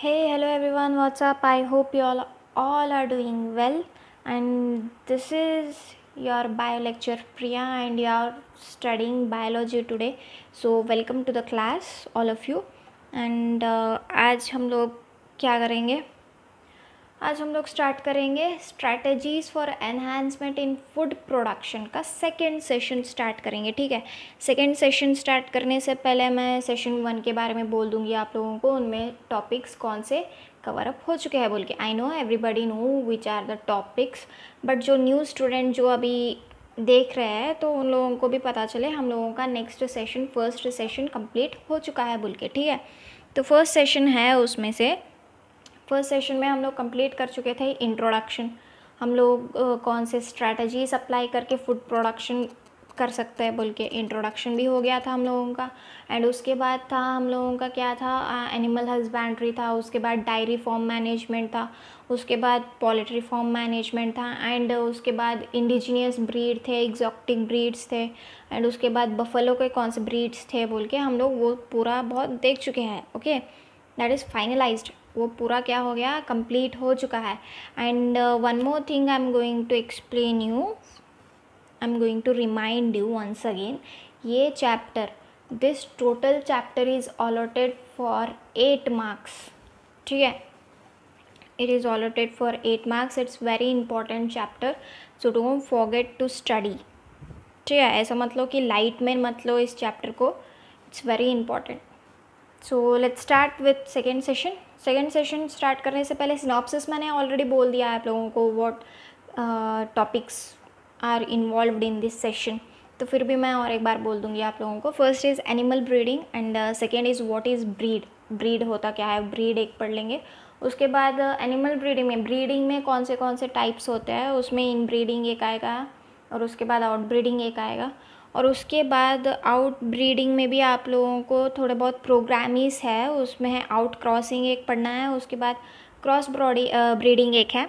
Hey, hello everyone, what's up? I hope you all are doing well. And this is your bio lecture Priya, and you are studying biology today. So, welcome to the class, all of you. And आज हम लोग क्या करेंगे? आज हम लोग start करेंगे strategies for enhancement in food production का सेकेंड सेशन स्टार्ट करेंगे। ठीक है, सेकेंड सेशन स्टार्ट करने से पहले मैं सेशन 1 के बारे में बोल दूंगी आप लोगों को, उनमें टॉपिक्स कौन से कवर अप हो चुके हैं बोल के। I know everybody know which are the topics, but जो न्यू स्टूडेंट जो अभी देख रहे हैं तो उन लोगों को भी पता चले हम लोगों का next session first session complete हो चुका है बोल के। ठीक है, तो फर्स्ट सेशन है, उसमें से फर्स्ट सेशन में हम लोग कंप्लीट कर चुके थे इंट्रोडक्शन। हम लोग कौन से स्ट्रैटेजीज अप्लाई करके फूड प्रोडक्शन कर सकते हैं बोल के इंट्रोडक्शन भी हो गया था हम लोगों का। एंड उसके बाद था हम लोगों का क्या था, एनिमल हस्बेंड्री था, उसके बाद डायरी फार्म मैनेजमेंट था, उसके बाद पोल्ट्री फार्म मैनेजमेंट था, एंड उसके बाद इंडिजिनियस ब्रीड थे, एग्जॉटिक ब्रीड्स थे, एंड उसके बाद बफलो के कौन से ब्रीड्स थे बोल के हम लोग वो पूरा बहुत देख चुके हैं। ओके, दैट इज़ फाइनलाइज्ड, वो पूरा क्या हो गया, कंप्लीट हो चुका है। And one more thing I am going to explain you, I am going to remind you once again, ये chapter, this total chapter is allotted for 8 marks. ठीक है, it is allotted for 8 marks. It's very important chapter, so don't forget to study. ठीक है, ऐसा मत लो कि light में मत लो इस चैप्टर को, it's very important. So let's start with second session. Second session start करने से पहले सिनॉप्सिस मैंने ऑलरेडी बोल दिया है आप लोगों को, what topics are involved in this session, तो फिर भी मैं और एक बार बोल दूंगी आप लोगों को। First is animal breeding and second is what is breed, breed होता क्या है, ब्रीड एक पढ़ लेंगे। उसके बाद एनिमल ब्रीडिंग में कौन से टाइप्स होते हैं, उसमें इन ब्रीडिंग एक आएगा, और उसके बाद आउट ब्रीडिंग एक आएगा, और उसके बाद आउट ब्रीडिंग में भी आप लोगों को थोड़े बहुत प्रोग्रामीज है, उसमें है आउट क्रॉसिंग एक पढ़ना है, उसके बाद क्रॉस ब्रीडिंग एक है,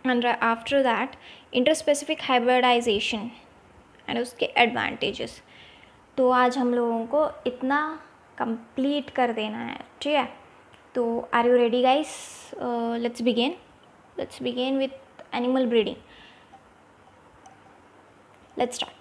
and after that interspecific hybridization and उसके एडवांटेजेस। तो आज हम लोगों को इतना कंप्लीट कर देना है। ठीक है, तो are you ready guys? Let's begin with animal breeding. Let's start.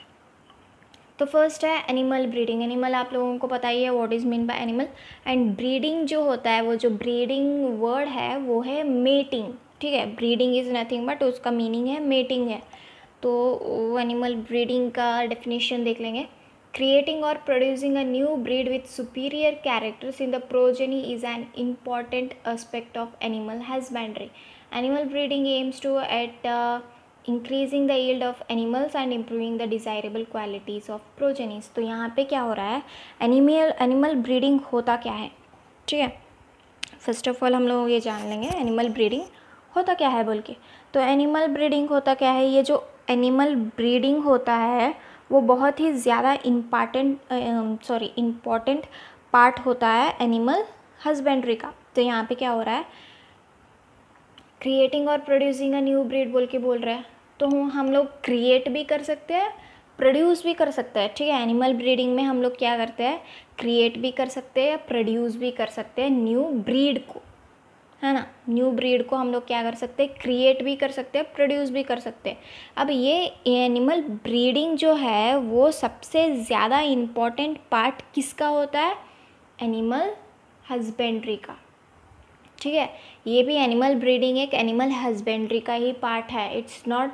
तो फर्स्ट है एनिमल ब्रीडिंग। एनिमल आप लोगों को पता ही है what is mean by animal, and breeding जो होता है, वो जो ब्रीडिंग वर्ड है वो है मेटिंग। ठीक है, ब्रीडिंग इज़ नथिंग बट उसका मीनिंग है मेटिंग है। तो एनिमल ब्रीडिंग का डेफिनेशन देख लेंगे। क्रिएटिंग और producing a new breed with superior characters in the progeny is an important aspect of animal husbandry. Animal breeding aims to at increasing the yield of animals and improving the desirable qualities of progenies. तो यहाँ पे क्या हो रहा है, animal breeding होता क्या है। ठीक है, फर्स्ट ऑफ ऑल हम लोग ये जान लेंगे एनिमल ब्रीडिंग होता क्या है बोल के। तो एनिमल ब्रीडिंग होता क्या है, ये जो एनिमल ब्रीडिंग होता है वो बहुत ही ज़्यादा इम्पॉर्टेंट पार्ट होता है एनिमल हस्बेंड्री का। तो यहाँ पे क्या हो रहा है, क्रिएटिंग और प्रोड्यूसिंग अ न्यू ब्रीड बोल के बोल रहे हैं, तो हम लोग क्रिएट भी कर सकते हैं, प्रोड्यूस भी कर सकते हैं। ठीक है, एनिमल ब्रीडिंग में हम लोग क्या करते हैं, क्रिएट भी कर सकते हैं, प्रोड्यूस भी कर सकते हैं न्यू ब्रीड को, है ना। न्यू ब्रीड को हम लोग क्या कर सकते हैं, क्रिएट भी कर सकते हैं, प्रोड्यूस भी कर सकते हैं। अब ये एनिमल ब्रीडिंग जो है वो सबसे ज़्यादा इम्पॉर्टेंट पार्ट किसका होता है, एनिमल हस्बेंड्री का। ठीक है, ये भी एनिमल ब्रीडिंग एक एनिमल हस्बेंड्री का ही पार्ट है, it's not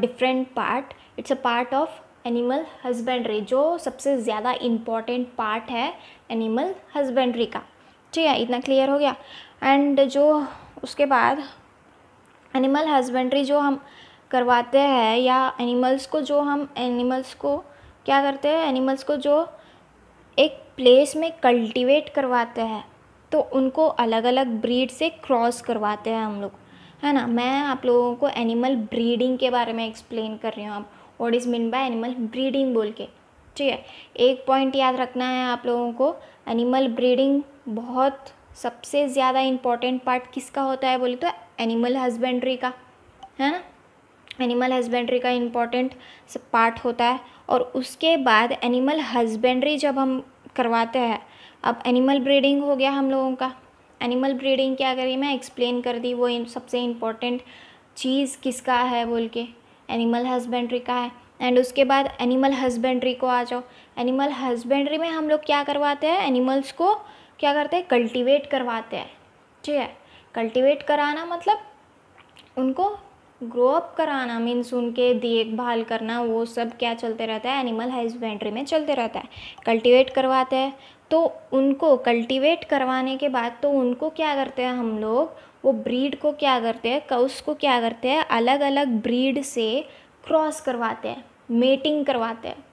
different part, it's a part of animal husbandry, जो सबसे ज़्यादा इम्पॉर्टेंट पार्ट है एनिमल हस्बेंड्री का। ठीक है, इतना क्लियर हो गया। एंड जो उसके बाद एनिमल हस्बेंड्री जो हम करवाते हैं, या एनिमल्स को क्या करते हैं, एनिमल्स को जो एक प्लेस में कल्टीवेट करवाते हैं, तो उनको अलग अलग ब्रीड से क्रॉस करवाते हैं हम लोग, है ना। मैं आप लोगों को एनिमल ब्रीडिंग के बारे में एक्सप्लेन कर रही हूँ, अब what is mean by animal breeding बोल के। ठीक है, एक पॉइंट याद रखना है आप लोगों को, एनिमल ब्रीडिंग बहुत सबसे ज़्यादा इम्पॉर्टेंट पार्ट किसका होता है बोले तो एनिमल हस्बेंड्री का, है ना। एनिमल हस्बेंड्री का इम्पॉर्टेंट पार्ट होता है। और उसके बाद एनिमल हस्बेंड्री जब हम करवाते हैं, अब एनिमल ब्रीडिंग हो गया हम लोगों का, एनिमल ब्रीडिंग क्या करी मैं एक्सप्लेन कर दी, वो सबसे इम्पॉर्टेंट चीज़ किसका है बोल के, एनिमल हस्बेंड्री का है। एंड उसके बाद एनिमल हस्बेंड्री को आ जाओ। एनिमल हस्बेंड्री में हम लोग क्या करवाते हैं, एनिमल्स को क्या करते हैं, कल्टीवेट करवाते हैं। ठीक है, कल्टीवेट कराना मतलब उनको ग्रो अप कराना, मीन्स उनके देखभाल करना, वो सब क्या चलते रहता है, एनिमल हस्बेंड्री में चलते रहता है। कल्टीवेट करवाते हैं, तो उनको कल्टीवेट करवाने के बाद तो उनको क्या करते हैं हम लोग, वो ब्रीड को क्या करते हैं, काउस को क्या करते हैं, अलग अलग ब्रीड से क्रॉस करवाते हैं, मेटिंग करवाते हैं।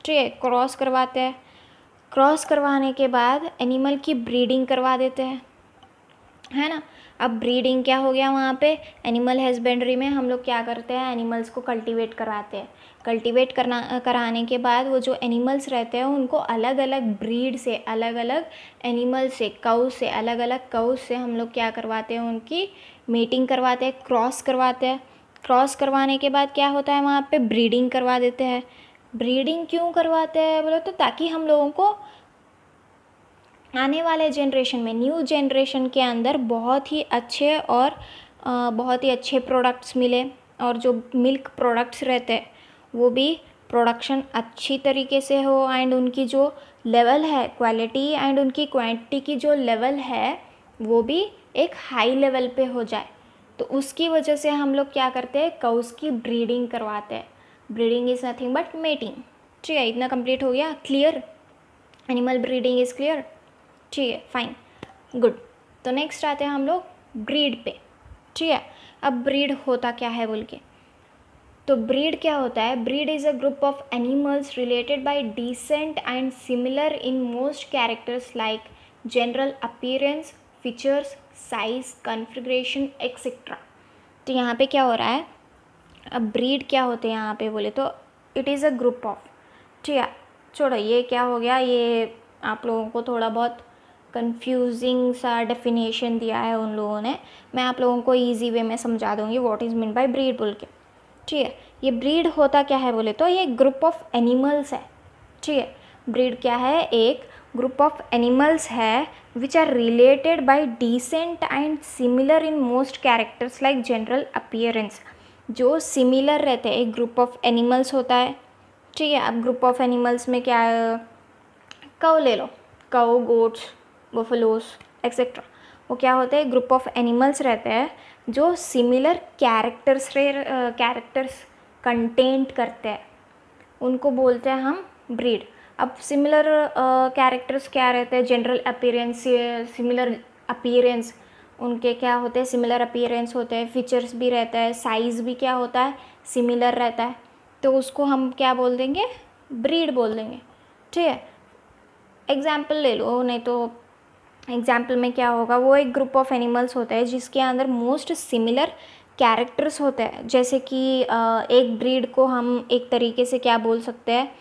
ठीक है, क्रॉस करवाते हैं। क्रॉस करवाने के बाद एनिमल की ब्रीडिंग करवा देते हैं, है ना। अब ब्रीडिंग क्या हो गया वहाँ पे, एनिमल हस्बेंड्री में हम लोग क्या करते हैं, एनिमल्स को कल्टीवेट कराते हैं। कल्टीवेट कराने के बाद वो जो एनिमल्स रहते हैं उनको अलग अलग ब्रीड से, अलग अलग एनिमल से, काउ से, अलग अलग काउ से हम लोग क्या करवाते हैं, उनकी मीटिंग करवाते हैं, क्रॉस करवाते हैं। क्रॉस करवाने के बाद क्या होता है वहाँ पे, ब्रीडिंग करवा देते हैं। ब्रीडिंग क्यों करवाते हैं बोले तो ताकि हम लोगों को आने वाले जनरेशन में, न्यू जनरेशन के अंदर बहुत ही अच्छे और बहुत ही अच्छे प्रोडक्ट्स मिले, और जो मिल्क प्रोडक्ट्स रहते हैं वो भी प्रोडक्शन अच्छी तरीके से हो, एंड उनकी जो लेवल है क्वालिटी एंड उनकी क्वांटिटी की जो लेवल है वो भी एक हाई लेवल पे हो जाए। तो उसकी वजह से हम लोग क्या करते हैं, काउस की ब्रीडिंग करवाते हैं। Breeding is nothing but mating. ठीक है, इतना कंप्लीट हो गया, clear, animal breeding is clear. ठीक है, फाइन, गुड। तो नेक्स्ट आते हैं हम लोग ब्रीड पे। ठीक है, अब ब्रीड होता क्या है बोल के, तो ब्रीड क्या होता है, breed is a group of animals related by descent and similar in most characters like general appearance, features, size, configuration etcetera. तो यहाँ पे क्या हो रहा है, अब ब्रीड क्या होते हैं यहाँ पे बोले तो it is a group of, ठीक है, छोड़ो ये क्या हो गया, ये आप लोगों को थोड़ा बहुत कंफ्यूजिंग सा डेफिनेशन दिया है उन लोगों ने, मैं आप लोगों को इजी वे में समझा दूंगी what is mean bye breed बोल के। ठीक है, ये ब्रीड होता क्या है बोले तो ये ग्रुप ऑफ एनिमल्स है। ठीक है, ब्रीड क्या है, एक ग्रुप ऑफ एनिमल्स है which are related by descent and similar in most characters like general appearance, जो सिमिलर रहते हैं। एक ग्रुप ऑफ एनिमल्स होता है, ठीक है, अब ग्रुप ऑफ एनिमल्स में क्या, काऊ ले लो, काऊ, गोट्स, बफलोस एक्सेट्रा, वो क्या होते हैं, ग्रुप ऑफ एनिमल्स रहते हैं जो सिमिलर कैरेक्टर्स कंटेंट करते हैं, उनको बोलते हैं हम ब्रीड। अब सिमिलर कैरेक्टर्स क्या रहते हैं, जनरल अपीयरेंस, सिमिलर अपीयरेंस उनके क्या होते हैं, सिमिलर अपीयरेंस होते हैं, फीचर्स भी रहता है, साइज़ भी क्या होता है, सिमिलर रहता है, तो उसको हम क्या बोल देंगे, ब्रीड बोल देंगे। ठीक है, एग्जाम्पल ले लो, नहीं तो एग्जाम्पल में क्या होगा, वो एक ग्रुप ऑफ एनिमल्स होता है जिसके अंदर मोस्ट सिमिलर कैरेक्टर्स होते हैं। जैसे कि एक ब्रीड को हम एक तरीके से क्या बोल सकते हैं,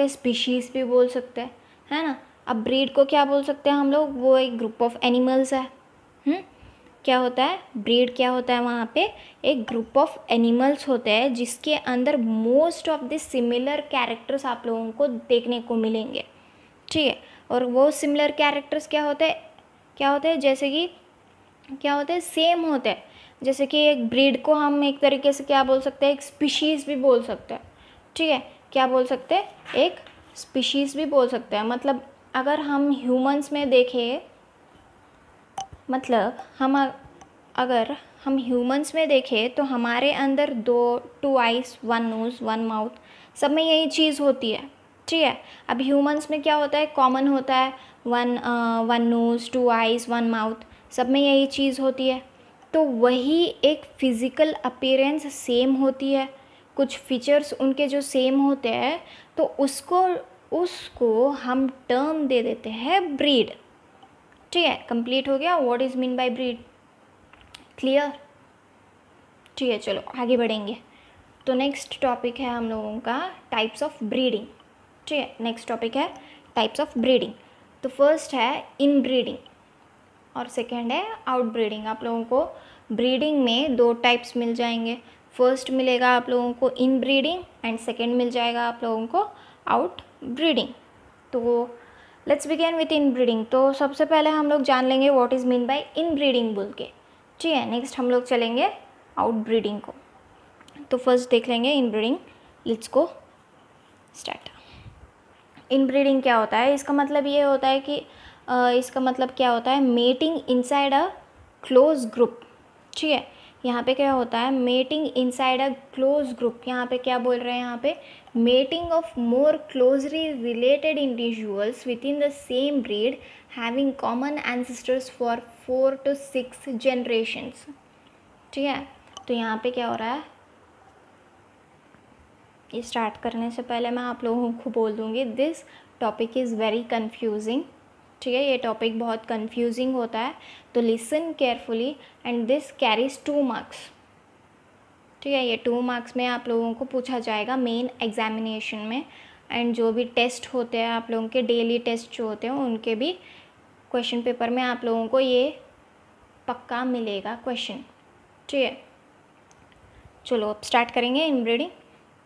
स्पीशीज़ भी बोल सकते हैं, है ना। अब ब्रीड को क्या बोल सकते हैं हम लोग, वो एक ग्रुप ऑफ एनिमल्स है। क्या होता है, ब्रीड क्या होता है, वहाँ पे एक ग्रुप ऑफ एनिमल्स होते हैं जिसके अंदर most of the similar characters आप लोगों को देखने को मिलेंगे। ठीक है, और वो सिमिलर कैरेक्टर्स क्या होते हैं, जैसे कि क्या होते हैं, सेम होते हैं। जैसे कि एक ब्रीड को हम एक तरीके से क्या बोल सकते हैं, एक स्पीशीज़ भी बोल सकते हैं। ठीक है, क्या बोल सकते हैं, एक स्पीशीज़ भी बोल सकते हैं। मतलब अगर हम ह्यूमंस में देखें, मतलब अगर हम ह्यूमंस में देखें तो हमारे अंदर two eyes, one nose, one mouth, सब में यही चीज़ होती है। ठीक है, अब ह्यूमंस में क्या होता है, कॉमन होता है, one nose, two eyes, one mouth, सब में यही चीज़ होती है। तो वही एक फिज़िकल अपीयरेंस सेम होती है, कुछ फीचर्स उनके जो सेम होते हैं, तो उसको हम टर्म दे देते हैं ब्रीड। ठीक है, कंप्लीट हो गया what is mean bye breed, clear. ठीक है, चलो आगे बढ़ेंगे। तो नेक्स्ट टॉपिक है हम लोगों का टाइप्स ऑफ ब्रीडिंग। ठीक है, नेक्स्ट टॉपिक है टाइप्स ऑफ ब्रीडिंग। तो फर्स्ट है इन ब्रीडिंग और सेकंड है आउट ब्रीडिंग। आप लोगों को ब्रीडिंग में दो टाइप्स मिल जाएंगे, फर्स्ट मिलेगा आप लोगों को इन ब्रीडिंग एंड सेकंड मिल जाएगा आप लोगों को आउट ब्रीडिंग। तो लेट्स बिगिन विथ इनब्रीडिंग। तो सबसे पहले हम लोग जान लेंगे what is mean bye inbreeding बोल के, ठीक है। नेक्स्ट हम लोग चलेंगे आउटब्रीडिंग को। तो फर्स्ट देख लेंगे inbreeding. Let's go start. Inbreeding क्या होता है? इसका मतलब ये होता है कि इसका मतलब क्या होता है, mating inside a close group, ठीक है। यहाँ पे क्या होता है, mating inside a close group. यहाँ पे क्या बोल रहे हैं, यहाँ पे mating of more closely related individuals with in the same breed having common ancestors for 4 to 6 generations, ठीक है। तो यहाँ पे क्या हो रहा है, ये स्टार्ट करने से पहले मैं आप लोगों को बोल दूँगी, this topic is very confusing, ठीक है। ये टॉपिक बहुत कन्फ्यूजिंग होता है, तो listen carefully and this carries 2 marks, ठीक है। ये 2 मार्क्स में आप लोगों को पूछा जाएगा मेन एग्जामिनेशन में, एंड जो भी टेस्ट होते हैं आप लोगों के, डेली टेस्ट जो होते हैं उनके भी क्वेश्चन पेपर में आप लोगों को ये पक्का मिलेगा क्वेश्चन, ठीक है। चलो अब स्टार्ट करेंगे इनब्रीडिंग।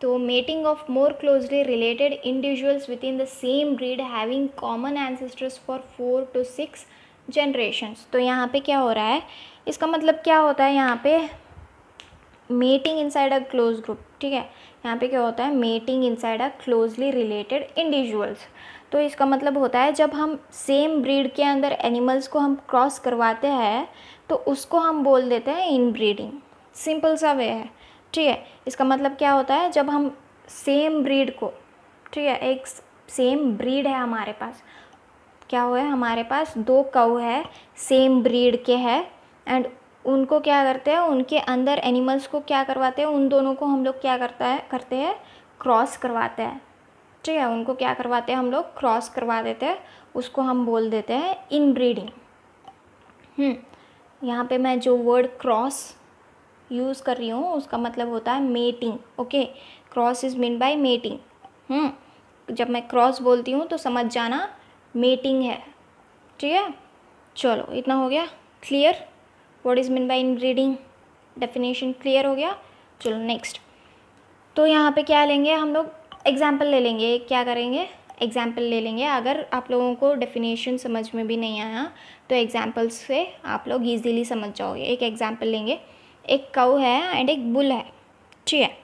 तो mating of more closely related individuals with in the same breed having common ancestors for 4 to 6 generations. तो यहाँ पे क्या हो रहा है, इसका मतलब क्या होता है, यहाँ पे mating inside a close group, ठीक है। यहाँ पे क्या होता है, mating inside a closely related individuals. तो इसका मतलब होता है जब हम सेम ब्रीड के अंदर एनिमल्स को हम क्रॉस करवाते हैं तो उसको हम बोल देते हैं इनब्रीडिंग। सिंपल सा वे है, ठीक है। इसका मतलब क्या होता है, जब हम सेम ब्रीड को, ठीक है, एक सेम ब्रीड है हमारे पास, क्या हुआ है, हमारे पास 2 कौ है, सेम ब्रीड के हैं, एंड उनको क्या करते हैं, उनके अंदर एनिमल्स को क्या करवाते हैं, उन दोनों को हम लोग क्या करते हैं, क्रॉस करवाते हैं, ठीक है। उनको क्या करवाते हैं, हम लोग क्रॉस करवा देते हैं, उसको हम बोल देते हैं इनब्रीडिंग। यहाँ पे मैं जो वर्ड क्रॉस यूज़ कर रही हूँ उसका मतलब होता है mating, okay. Cross is mean bye mating. जब मैं क्रॉस बोलती हूँ तो समझ जाना मेटिंग है, ठीक है। चलो इतना हो गया clear, what is mean bye inbreeding, definition clear हो गया। चलो नेक्स्ट। तो यहाँ पे क्या लेंगे हम लोग, एग्जाम्पल ले लेंगे। क्या करेंगे, एग्जाम्पल ले लेंगे। अगर आप लोगों को डेफिनेशन समझ में भी नहीं आया तो एग्जाम्पल्स से आप लोग ईजीली समझ जाओगे। एक एग्जाम्पल लेंगे, एक काऊ है एंड एक बुल है, ठीक है।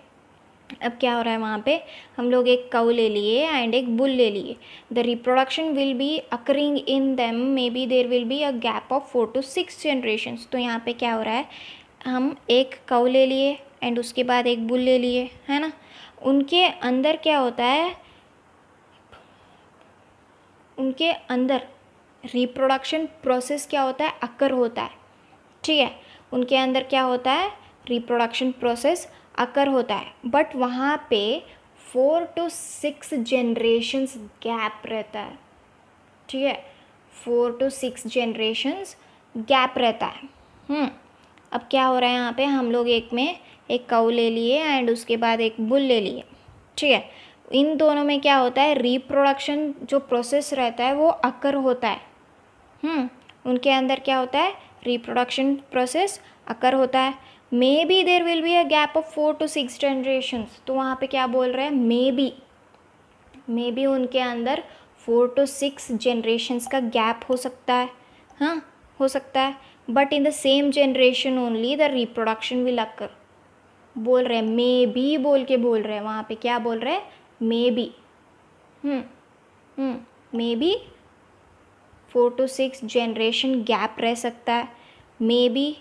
अब क्या हो रहा है, वहाँ पे हम लोग एक काऊ ले लिए एंड एक बुल ले लिए। The reproduction will be occurring in them, may be there will be a gap of 4 to 6 generations. तो यहाँ पे क्या हो रहा है, हम एक काऊ ले लिए एंड उसके बाद एक बुल ले लिए, है ना। उनके अंदर क्या होता है, उनके अंदर रिप्रोडक्शन प्रोसेस क्या होता है, अकर होता है, ठीक है। उनके अंदर क्या होता है, रिप्रोडक्शन प्रोसेस अकर होता है, बट वहाँ पे 4 to 6 जनरेशन्स गैप रहता है, ठीक है। 4 to 6 जनरेशन्स गैप रहता है। अब क्या हो रहा है, यहाँ पे हम लोग एक काऊ ले लिए एंड उसके बाद एक बुल ले लिए, ठीक है। इन दोनों में क्या होता है, रिप्रोडक्शन जो प्रोसेस रहता है वो अकर होता है। उनके अंदर क्या होता है, रिप्रोडक्शन प्रोसेस अकर होता है। May be there will be a gap of 4 to 6 generations. तो वहाँ पे क्या बोल रहे हैं, मे बी उनके अंदर 4 to 6 जनरेशन्स का गैप हो सकता है, हाँ हो सकता है, but in the same generation only the reproduction will occur. बोल रहे हैं मे बी, बोल के बोल रहे हैं, वहाँ पे क्या बोल रहे हैं, may be. May be 4 to 6 generation gap रह सकता है, मे बी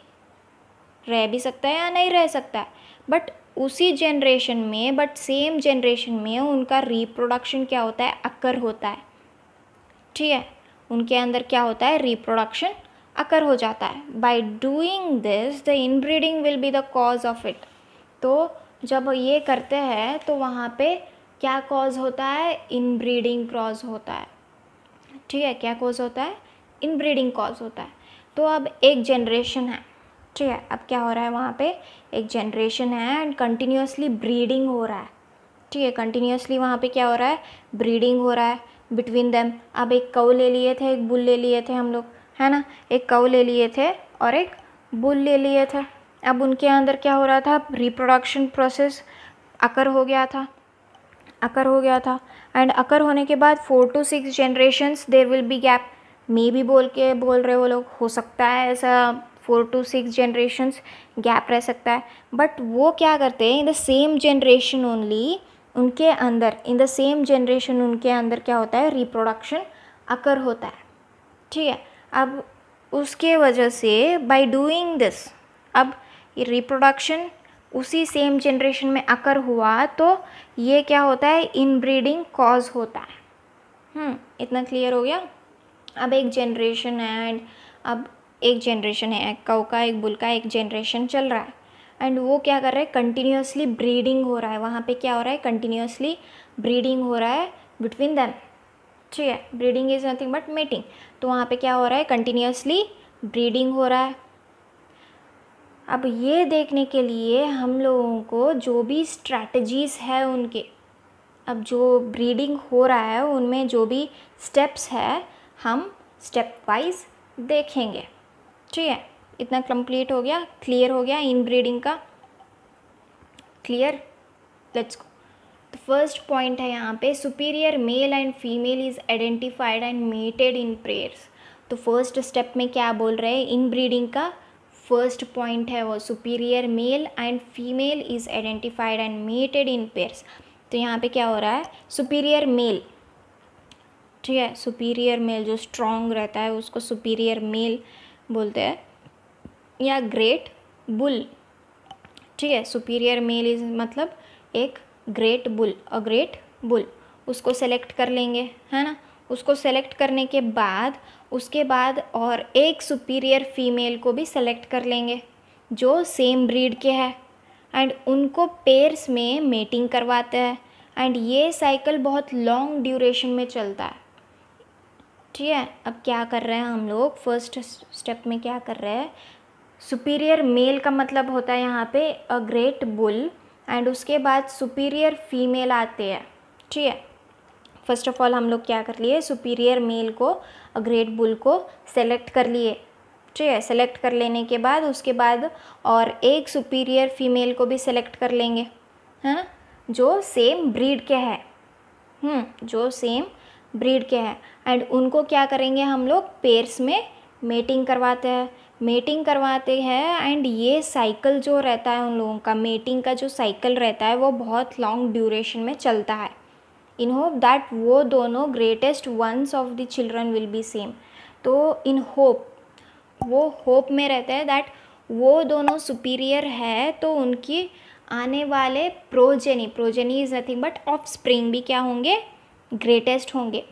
रह भी सकता है या नहीं रह सकता है, बट उसी जनरेशन में, बट सेम जनरेशन में उनका रिप्रोडक्शन क्या होता है, अकर होता है, ठीक है। उनके अंदर क्या होता है, रिप्रोडक्शन अकर हो जाता है। By doing this the inbreeding will be the cause of it. तो जब ये करते हैं तो वहाँ पे क्या कॉज होता है, इनब्रीडिंग कॉज होता है, ठीक है। क्या कॉज होता है, इनब्रीडिंग कॉज होता है। तो अब एक जनरेशन है, ठीक है। अब क्या हो रहा है, वहाँ पे एक जनरेशन है एंड कंटिन्यूसली ब्रीडिंग हो रहा है, ठीक है। कंटिन्यूसली वहाँ पे क्या हो रहा है, ब्रीडिंग हो रहा है बिटवीन देम। अब एक काऊ ले लिए थे, एक बुल ले लिए थे हम लोग, है ना। एक काऊ ले लिए थे और एक बुल ले लिए थे। अब उनके अंदर क्या हो रहा था, रिप्रोडक्शन प्रोसेस अकर हो गया था। अकर हो गया था, एंड अकर होने के बाद 4 to 6 generations there will be gap. मे भी बोल रहे वो लोग, हो सकता है ऐसा 4 to 6 जनरेशन्स गैप रह सकता है। बट वो क्या करते हैं, इन द सेम जनरेशन ओनली, उनके अंदर इन द सेम जनरेशन उनके अंदर क्या होता है, रिप्रोडक्शन अकर होता है। ठीक है, अब उसके वजह से बाय डूइंग दिस, अब ये रिप्रोडक्शन उसी सेम जनरेशन में अकर हुआ तो ये क्या होता है, इनब्रीडिंग कॉज होता है। इतना क्लियर हो गया। अब एक जनरेशन है, एंड अब एक जनरेशन है, एक काऊ का एक बुल का एक जनरेशन चल रहा है, एंड वो क्या कर रहा है, कंटिन्यूसली ब्रीडिंग हो रहा है। वहाँ पे क्या हो रहा है, कंटिन्यूसली ब्रीडिंग हो रहा है बिटवीन देम। ठीक है, breeding is nothing but mating. तो वहाँ पे क्या हो रहा है, कंटिन्यूसली ब्रीडिंग हो रहा है। अब ये देखने के लिए हम लोगों को जो भी स्ट्रैटेजीज़ है उनके, अब जो ब्रीडिंग हो रहा है उनमें जो भी स्टेप्स है हम स्टेप वाइज देखेंगे। ठीक है, इतना कंप्लीट हो गया, क्लियर हो गया इन ब्रीडिंग का, क्लियर। Let's go. तो फर्स्ट पॉइंट है यहाँ पे, superior male and female is identified and mated in pairs. तो फर्स्ट स्टेप में क्या बोल रहे हैं, इन ब्रीडिंग का फर्स्ट पॉइंट है वो superior male and female is identified and mated in pairs. तो यहाँ पे क्या हो रहा है, सुपीरियर मेल, ठीक है, सुपीरियर मेल जो स्ट्रॉन्ग रहता है उसको सुपीरियर मेल बोलते हैं, या ग्रेट बुल। ठीक है, सुपीरियर मेल इज मतलब एक great bull, a great bull, उसको सेलेक्ट कर लेंगे, है ना। उसको सेलेक्ट करने के बाद उसके बाद और एक सुपीरियर फीमेल को भी सेलेक्ट कर लेंगे जो सेम ब्रीड के हैं, एंड उनको पेयर्स में मेटिंग करवाते हैं, एंड ये साइकिल बहुत लॉन्ग ड्यूरेशन में चलता है। ठीक है, अब क्या कर रहे हैं हम लोग, फर्स्ट स्टेप में क्या कर रहे हैं, सुपीरियर मेल का मतलब होता है यहाँ पे अ ग्रेट बुल, एंड उसके बाद सुपीरियर फीमेल आते हैं। ठीक है, फर्स्ट ऑफ ऑल हम लोग क्या कर लिए, सुपीरियर मेल को अ ग्रेट बुल को सेलेक्ट कर लिए। ठीक है, सेलेक्ट कर लेने के बाद उसके बाद और एक सुपीरियर फीमेल को भी सेलेक्ट कर लेंगे, है ना, जो सेम ब्रीड के हैं, जो सेम ब्रीड के हैं, एंड उनको क्या करेंगे हम लोग, पेयर्स में मेटिंग करवाते हैं, एंड ये साइकिल जो रहता है उन लोगों का, मेटिंग का जो साइकिल रहता है वो बहुत लॉन्ग ड्यूरेशन में चलता है, इन होप दैट वो दोनों greatest ones of the children will be same. तो इन होप, वो होप में रहता है दैट वो दोनों सुपीरियर है तो उनकी आने वाले progeny is nothing but of spring भी क्या होंगे, ग्रेटेस्ट होंगे।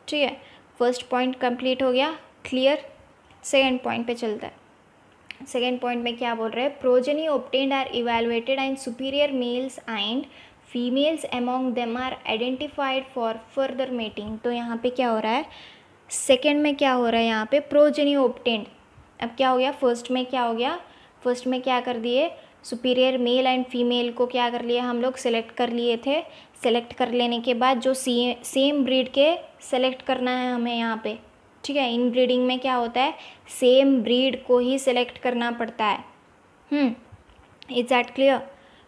ठीक है, फर्स्ट पॉइंट कंप्लीट हो गया, क्लियर। सेकेंड पॉइंट पे चलता है। सेकेंड पॉइंट में क्या बोल रहे हैं, progeny obtained are evaluated and superior males and females among them are identified for further mating. तो यहाँ पे क्या हो रहा है, सेकेंड में क्या हो रहा है, यहाँ पे प्रोजेनी ऑब्टेन्ड। अब क्या हो गया, फर्स्ट में क्या हो गया, फर्स्ट में क्या कर दिए, सुपीरियर मेल एंड फीमेल को क्या कर लिया हम लोग, सेलेक्ट कर लिए थे। सेलेक्ट कर लेने के बाद जो सेम ब्रीड के सेलेक्ट करना है हमें यहाँ पे। ठीक है, इन ब्रीडिंग में क्या होता है, सेम ब्रीड को ही सेलेक्ट करना पड़ता है। Is that clear.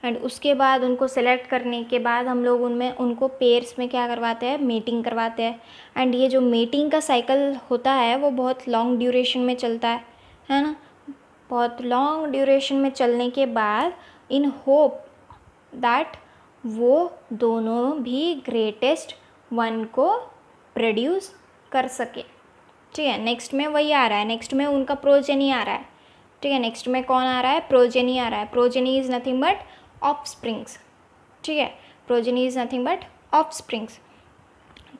एंड उसके बाद उनको सेलेक्ट करने के बाद हम लोग उनको पेयर्स में क्या करवाते हैं, मेटिंग करवाते हैं, एंड ये जो मेटिंग का साइकिल होता है वो बहुत लॉन्ग ड्यूरेशन में चलता है ना। बहुत लॉन्ग ड्यूरेशन में चलने के बाद इन होप दैट वो दोनों भी ग्रेटेस्ट वन को प्रोड्यूस कर सके। ठीक है, नेक्स्ट में वही आ रहा है, नेक्स्ट में उनका प्रोजेनी आ रहा है। ठीक है, नेक्स्ट में कौन आ रहा है, प्रोजेनी आ रहा है। Progeny is nothing but offsprings. ठीक है, progeny is nothing but offsprings.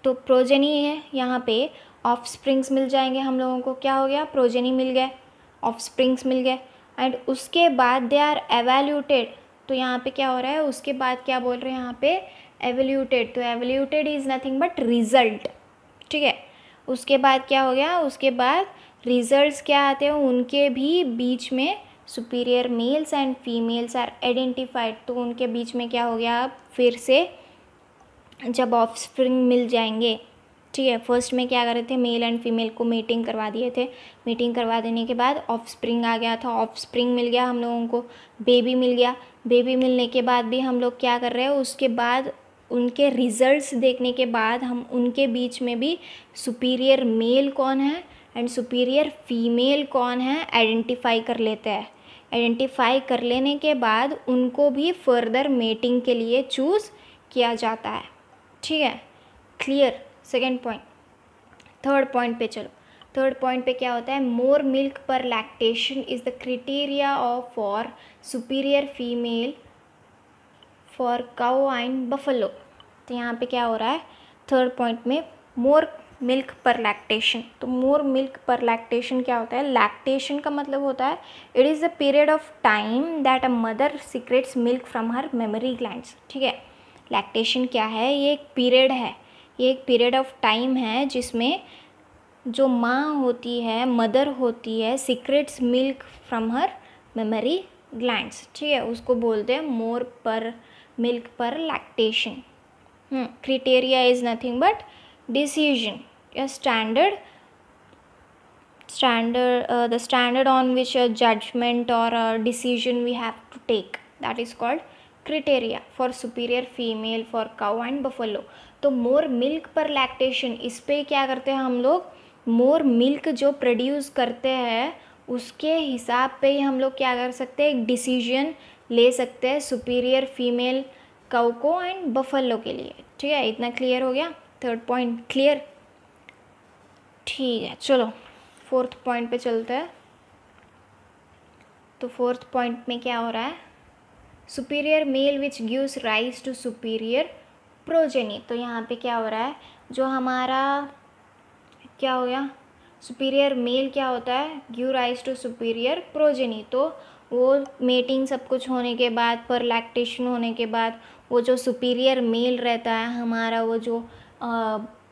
तो प्रोजेनी है यहाँ पे, ऑफस्प्रिंग्स मिल जाएंगे हम लोगों को। क्या हो गया, प्रोजेनी मिल गए, ऑफस्प्रिंग्स मिल गए, एंड उसके बाद दे आर एवेल्यूटेड। तो यहाँ पे क्या हो रहा है, उसके बाद क्या बोल रहे हैं यहाँ पे, एवेल्यूटेड। तो evaluated is nothing but result. ठीक है, उसके बाद क्या हो गया, उसके बाद रिजल्ट्स क्या आते हैं, उनके भी बीच में superior males and females are identified. तो उनके बीच में क्या हो गया, फिर से जब ऑफस्प्रिंग मिल जाएंगे। ठीक है, फर्स्ट में क्या कर रहे थे, मेल एंड फीमेल को मीटिंग करवा दिए थे। मीटिंग करवा देने के बाद ऑफस्प्रिंग आ गया था, ऑफस्प्रिंग मिल गया हम लोगों को, बेबी मिल गया। बेबी मिलने के बाद भी हम लोग क्या कर रहे हैं, उसके बाद उनके रिजल्ट्स देखने के बाद हम उनके बीच में भी सुपीरियर मेल कौन है एंड सुपीरियर फीमेल कौन है आइडेंटिफाई कर लेते हैं। आइडेंटिफाई कर लेने के बाद उनको भी फर्दर मेटिंग के लिए चूज़ किया जाता है। ठीक है, clear. Second point. Third point पे चलो। थर्ड पॉइंट पे क्या होता है, मोर मिल्क पर lactation is the criteria of for superior female for cow and buffalo. तो यहाँ पे क्या हो रहा है थर्ड पॉइंट में, मोर मिल्क पर लैक्टेशन। तो मोर मिल्क पर लैक्टेशन क्या होता है, लैक्टेशन का मतलब होता है it is the period of time that a mother secrets milk from her mammary glands. ठीक है, लैक्टेशन क्या है, ये एक पीरियड है, ये एक पीरियड ऑफ टाइम है जिसमें जो माँ होती है, मदर होती है, secrets milk from her mammary glands. ठीक है, उसको बोलते हैं मोर पर मिल्क पर lactation. Criteria is nothing but decision, a standard the standard on which a judgment or a decision we have to take, that is called criteria for superior female for cow and buffalo. तो मोर milk पर lactation, इस पे क्या करते हैं हम लोग, मोर milk जो प्रोड्यूस करते हैं उसके हिसाब पे ही हम लोग क्या कर सकते हैं, एक डिसीजन ले सकते हैं सुपीरियर फीमेल काउ को एंड बफलो के लिए। ठीक है, इतना क्लियर हो गया, थर्ड पॉइंट क्लियर। ठीक है, चलो फोर्थ पॉइंट पे चलते हैं। तो फोर्थ पॉइंट में क्या हो रहा है, superior male which gives rise to superior progeny. तो यहाँ पे क्या हो रहा है, जो हमारा क्या हो गया, सुपीरियर मेल क्या होता है, give rise to superior progeny. तो वो मेटिंग सब कुछ होने के बाद, पर लैक्टेशन होने के बाद, वो जो सुपीरियर मेल रहता है हमारा, वो जो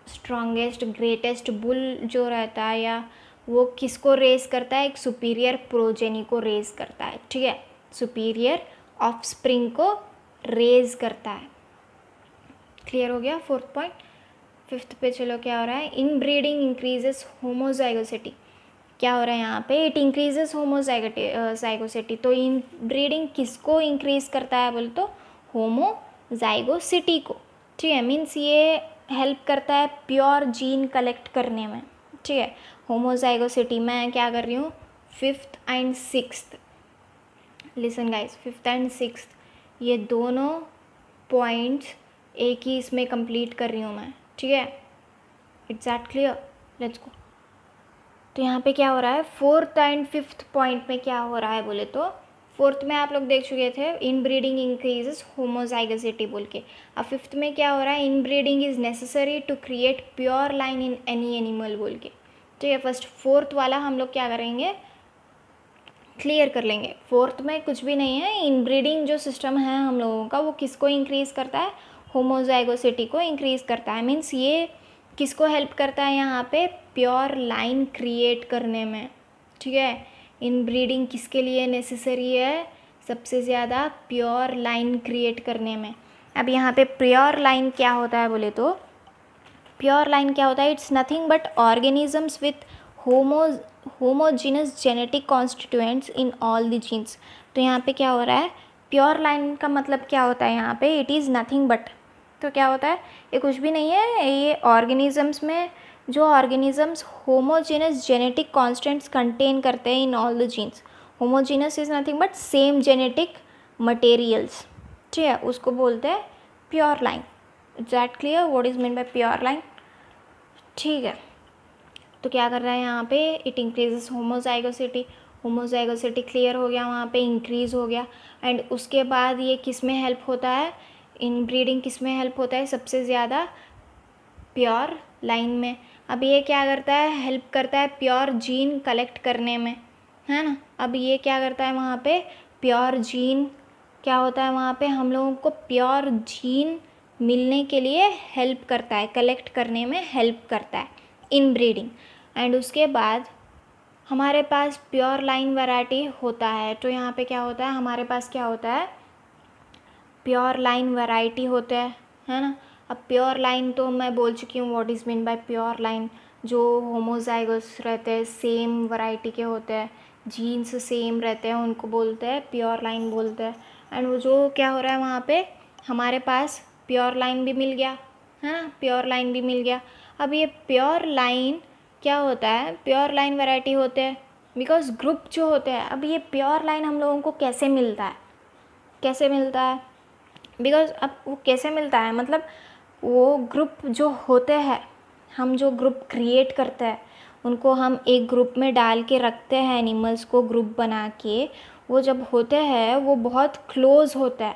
स्ट्रॉन्गेस्ट ग्रेटेस्ट बुल जो रहता है, या वो किसको रेज करता है, एक सुपीरियर प्रोजेनी को रेज करता है। ठीक है, सुपीरियर ऑफस्प्रिंग को रेज करता है। क्लियर हो गया फोर्थ पॉइंट। फिफ्थ पे चलो, क्या हो रहा है, इन ब्रीडिंग इंक्रीजेस होमोजाइगोसिटी। क्या हो रहा है यहाँ पे, इट इंक्रीजेस होमोजाइगोसिटी। तो इन ब्रीडिंग किसको इंक्रीज करता है बोले तो होमोजाइगोसिटी को। ठीक है, मीन्स ये हेल्प करता है प्योर जीन कलेक्ट करने में। ठीक है, होमोजाइगोसिटी, मैं क्या कर रही हूँ, fifth and sixth, listen guys, fifth and sixth ये दोनों पॉइंट्स एक ही इसमें कंप्लीट कर रही हूँ मैं। ठीक है, it's that clear, let's go. तो यहाँ पे क्या हो रहा है, फोर्थ एंड फिफ्थ पॉइंट में क्या हो रहा है बोले तो, फोर्थ में आप लोग देख चुके थे, इन ब्रीडिंग इंक्रीजेस होमोजाइगोसिटी बोल के। अब फिफ्थ में क्या हो रहा है, inbreeding is necessary to create pure line in any animal बोल के। ठीक है, फर्स्ट फोर्थ वाला हम लोग क्या करेंगे, क्लियर कर लेंगे। फोर्थ में कुछ भी नहीं है, इन ब्रीडिंग जो सिस्टम है हम लोगों का, वो किसको इंक्रीज करता है, होमोजाइगोसिटी को इंक्रीज करता है। मीन्स ये किसको हेल्प करता है यहाँ पे, प्योर लाइन क्रिएट करने में। ठीक है, इन ब्रीडिंग किसके लिए नेसेसरी है, सबसे ज़्यादा प्योर लाइन क्रिएट करने में। अब यहाँ पे प्योर लाइन क्या होता है बोले तो, प्योर लाइन क्या होता है, it's nothing but organisms with homogeneous genetic constituents in all the genes. तो यहाँ पे क्या हो रहा है, प्योर लाइन का मतलब क्या होता है यहाँ पे, इट इज़ नथिंग बट, तो क्या होता है, ये कुछ भी नहीं है, ये ऑर्गेनिजम्स में जो organisms homogeneous genetic constants contain करते हैं in all the genes. Homogeneous is nothing but same genetic materials. ठीक है, उसको बोलते हैं pure line. It's that clear what is mean by pure line. ठीक है, तो क्या कर रहा है यहाँ पे, it increases homozygosity. Homozygosity clear हो गया, वहाँ पे इंक्रीज़ हो गया। एंड उसके बाद ये किस में हेल्प होता है, इन ब्रीडिंग किस में हेल्प होता है सबसे ज़्यादा, प्योर लाइन में। अब ये क्या करता है, हेल्प करता है प्योर जीन कलेक्ट करने में, है ना। अब ये क्या करता है वहाँ पे, प्योर जीन क्या होता है वहाँ पे, हम लोगों को प्योर जीन मिलने के लिए हेल्प करता है, कलेक्ट करने में हेल्प करता है इन ब्रीडिंग। एंड उसके बाद हमारे पास प्योर लाइन वैरायटी होता है। तो यहाँ पे क्या होता है, हमारे पास क्या होता है, प्योर लाइन वैरायटी होता है ना। अब प्योर लाइन तो मैं बोल चुकी हूँ what is mean by pure line, जो होमोजाइगस रहते हैं, सेम वैरायटी के होते हैं, जीन्स सेम रहते हैं, उनको बोलते हैं प्योर लाइन बोलते हैं। एंड वो जो क्या हो रहा है वहाँ पे, हमारे पास प्योर लाइन भी मिल गया, है ना, प्योर लाइन भी मिल गया। अब ये प्योर लाइन क्या होता है, प्योर लाइन वैरायटी होते हैं बिकॉज ग्रुप जो होते हैं। अब ये प्योर लाइन हम लोगों को कैसे मिलता है, कैसे मिलता है, बिकॉज अब वो कैसे मिलता है मतलब वो ग्रुप जो होते हैं, हम जो ग्रुप क्रिएट करते हैं उनको हम एक ग्रुप में डाल के रखते हैं, एनिमल्स को ग्रुप बना के, वो जब होते हैं वो बहुत क्लोज होता